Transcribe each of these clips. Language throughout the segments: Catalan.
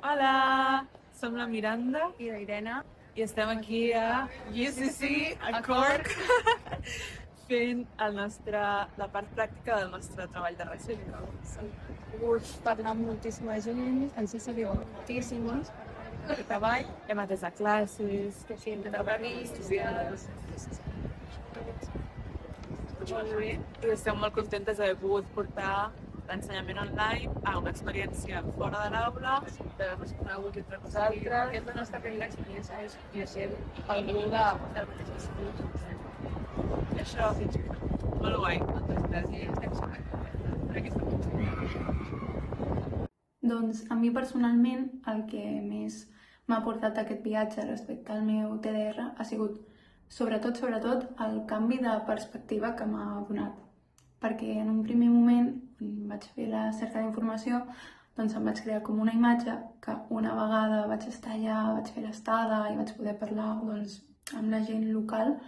Hola, som la Miranda I la Irene. i estem aquí a UCC, a Cork, fent la part pràctica del nostre treball de recerca. Hem pogut parlar amb moltíssima gent, ens ha servit moltíssim de treball, Hem atès a classes, que sí, de revistes, molt bé, i estem molt contentes d'haver pogut portar l'ensenyament online a una experiència fora de l'aula, d'haver-nos conegut entre nosaltres. Aquesta nostra primera experiència és coneixent algú del mateix institut. i això, molt guai. Moltes gràcies per aquesta oportunitat. Doncs a mi personalment el que més m'ha portat aquest viatge respecte al meu TDR ha sigut sobretot el canvi de perspectiva que m'ha donat. Perquè en un primer moment, quan vaig fer la cerca d'informació, doncs em vaig crear com una imatge que una vegada vaig estar allà, vaig fer l'estada i vaig poder parlar amb la gent local,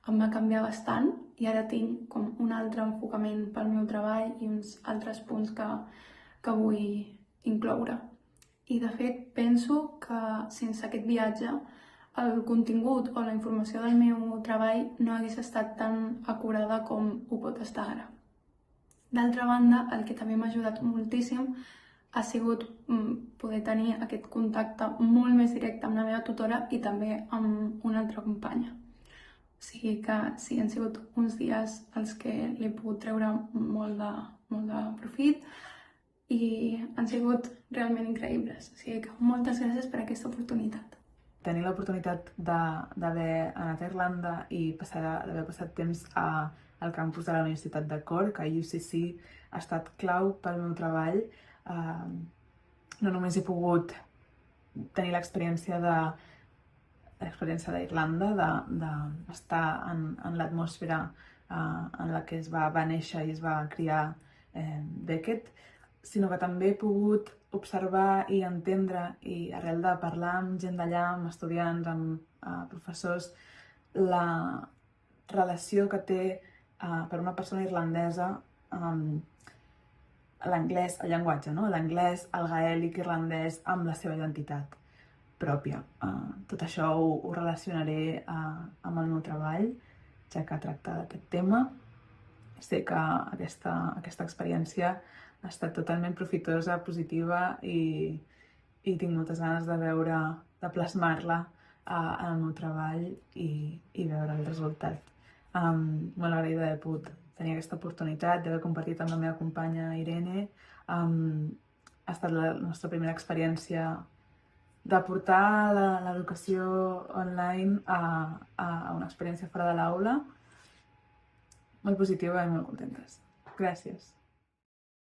em va canviar bastant i ara tinc com un altre enfocament pel meu treball i uns altres punts que vull incloure. I de fet penso que sense aquest viatge el contingut o la informació del meu treball no hagués estat tan acurada com ho pot estar ara. D'altra banda, el que també m'ha ajudat moltíssim ha sigut poder tenir aquest contacte molt més directe amb la meva tutora i també amb una altra companya. O sigui que sí, han sigut uns dies als que li he pogut treure molt de profit i han sigut realment increïbles. O sigui que moltes gràcies per aquesta oportunitat. Tenir l'oportunitat d'haver anat a Irlanda i d'haver passat temps al campus de la Universitat de Cork, a UCC, ha estat clau pel meu treball. No només he pogut tenir l'experiència d'Irlanda, d'estar en l'atmosfera en la que va néixer i es va criar Beckett, sinó que també he pogut observar i entendre, i arrel de parlar amb gent d'allà, amb estudiants, amb professors, la relació que té per una persona irlandesa l'anglès, el llenguatge, no? L'anglès, el gaèlic irlandès amb la seva identitat pròpia. Tot això ho relacionaré amb el meu treball, ja que tracta d'aquest tema. Sé que aquesta experiència ha estat totalment profitosa, positiva i tinc moltes ganes de plasmar-la en el meu treball i veure el resultat. Molt agraïda d'haver pogut tenir aquesta oportunitat, d'haver compartit amb la meva companya Irene. Ha estat la nostra primera experiència de portar l'educació online a una experiència fora de l'aula. Molt positiva i molt contentes. Gràcies.